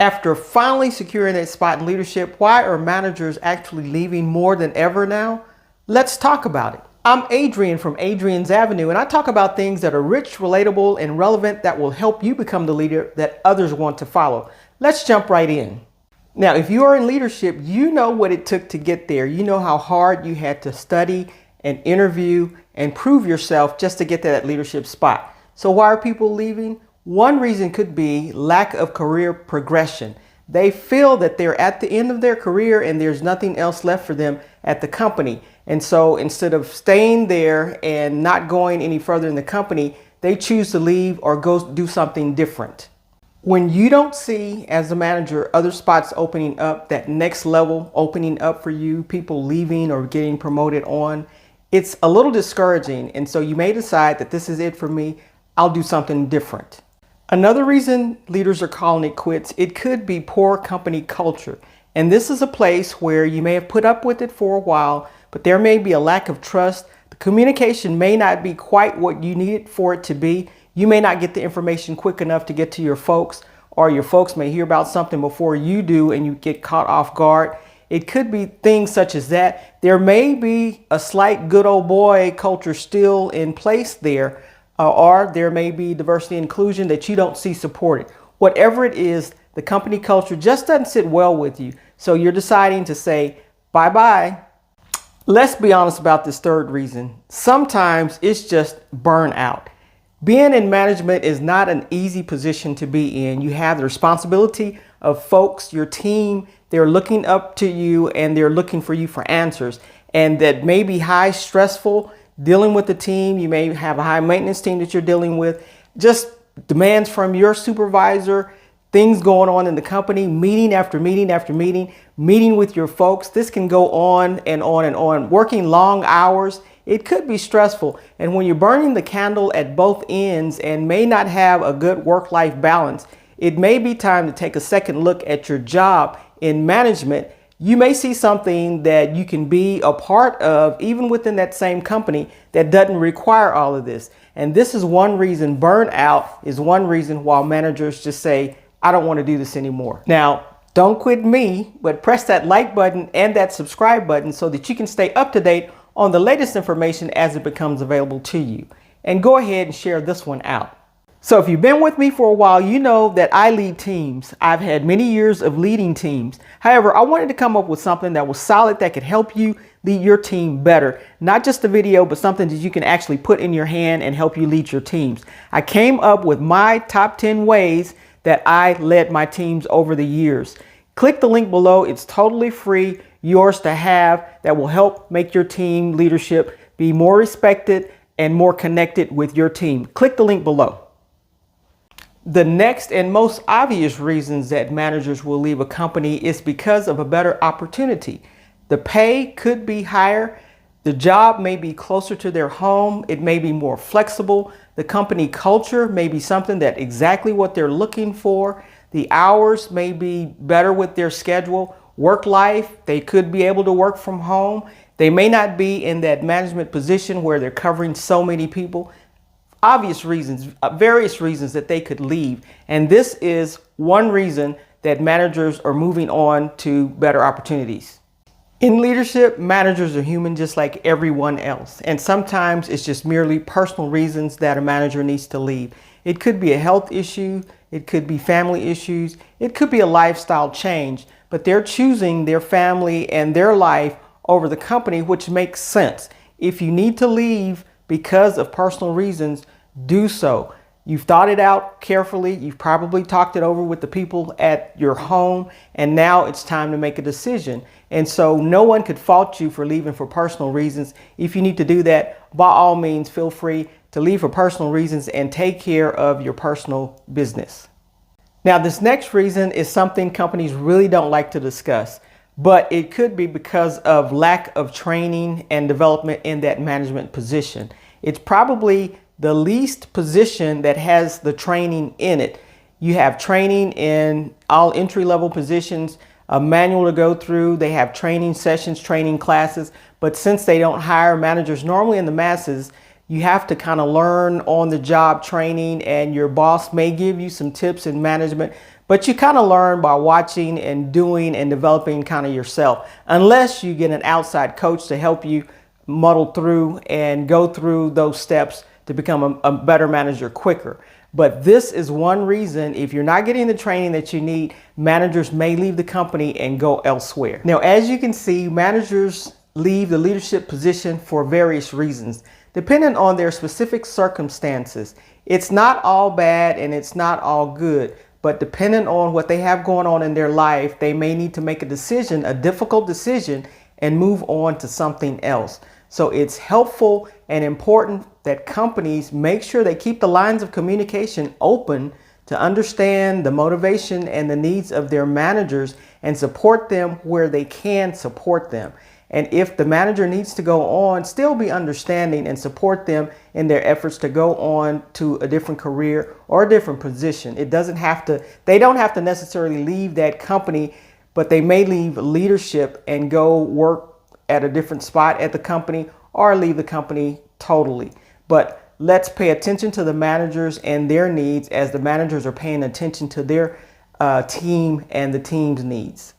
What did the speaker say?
After finally securing a spot in leadership, why are managers actually leaving more than ever now? Let's talk about it. I'm Adrian from Adrian's Avenue, and I talk about things that are rich, relatable, and relevant that will help you become the leader that others want to follow. Let's jump right in. Now, if you are in leadership, you know what it took to get there. You know how hard you had to study and interview and prove yourself just to get to that leadership spot. So why are people leaving? One reason could be lack of career progression. They feel that they're at the end of their career and there's nothing else left for them at the company. And so instead of staying there and not going any further in the company, they choose to leave or go do something different. When you don't see, as a manager, other spots opening up, that next level opening up for you, people leaving or getting promoted on, it's a little discouraging. And so you may decide that this is it for me. I'll do something different. Another reason leaders are calling it quits, it could be poor company culture. And this is a place where you may have put up with it for a while, but there may be a lack of trust. The communication may not be quite what you need it for it to be. You may not get the information quick enough to get to your folks, or your folks may hear about something before you do and you get caught off guard. It could be things such as that. There may be a slight good old boy culture still in place there. Or there may be diversity and inclusion that you don't see supported. Whatever it is, the company culture just doesn't sit well with you. So you're deciding to say, bye-bye. Let's be honest about this third reason. Sometimes it's just burnout. Being in management is not an easy position to be in. You have the responsibility of folks, your team. They're looking up to you and they're looking for you for answers. And that may be high stressful. Dealing with the team, you may have a high maintenance team that you're dealing with, just demands from your supervisor, things going on in the company, meeting after meeting after meeting, meeting with your folks. This can go on and on and on. Working long hours, it could be stressful. And when you're burning the candle at both ends and may not have a good work-life balance, it may be time to take a second look at your job in management. You may see something that you can be a part of, even within that same company, that doesn't require all of this. And this is one reason, burnout is one reason why managers just say, I don't want to do this anymore. Now, don't quit me, but press that like button and that subscribe button so that you can stay up to date on the latest information as it becomes available to you. And go ahead and share this one out. So if you've been with me for a while, you know that I lead teams. I've had many years of leading teams. However, I wanted to come up with something that was solid that could help you lead your team better. Not just a video, but something that you can actually put in your hand and help you lead your teams. I came up with my top 10 ways that I led my teams over the years. Click the link below. It's totally free, yours to have, that will help make your team leadership be more respected and more connected with your team. Click the link below. The next and most obvious reasons that managers will leave a company is because of a better opportunity. The pay could be higher. The job may be closer to their home. It may be more flexible. The company culture may be something that exactly what they're looking for. The hours may be better with their schedule. Work life, they could be able to work from home. They may not be in that management position where they're covering so many people. Obvious reasons, various reasons that they could leave. And this is one reason that managers are moving on to better opportunities. In leadership, managers are human just like everyone else. And sometimes it's just merely personal reasons that a manager needs to leave. It could be a health issue. It could be family issues. It could be a lifestyle change, but they're choosing their family and their life over the company, which makes sense. If you need to leave because of personal reasons, do so. You've thought it out carefully. You've probably talked it over with the people at your home, and now it's time to make a decision. And so no one could fault you for leaving for personal reasons. If you need to do that, by all means, feel free to leave for personal reasons and take care of your personal business. Now, this next reason is something companies really don't like to discuss, but it could be because of lack of training and development in that management position. It's probably the least position that has the training in it. You have training in all entry-level positions, a manual to go through. They have training sessions, training classes, but since they don't hire managers normally in the masses, you have to kind of learn on the job training, and your boss may give you some tips in management, But you kind of learn by watching and doing and developing kind of yourself, unless you get an outside coach to help you muddle through and go through those steps to become a better manager quicker. But this is one reason, if you're not getting the training that you need, managers may leave the company and go elsewhere. Now, as you can see, managers leave the leadership position for various reasons, depending on their specific circumstances. It's not all bad and it's not all good, but depending on what they have going on in their life, they may need to make a decision, a difficult decision, and move on to something else. So it's helpful and important that companies make sure they keep the lines of communication open to understand the motivation and the needs of their managers and support them where they can support them. And if the manager needs to go on, still be understanding and support them in their efforts to go on to a different career or a different position. They don't have to necessarily leave that company, but they may leave leadership and go work at a different spot at the company or leave the company totally. But let's pay attention to the managers and their needs as the managers are paying attention to their team and the team's needs.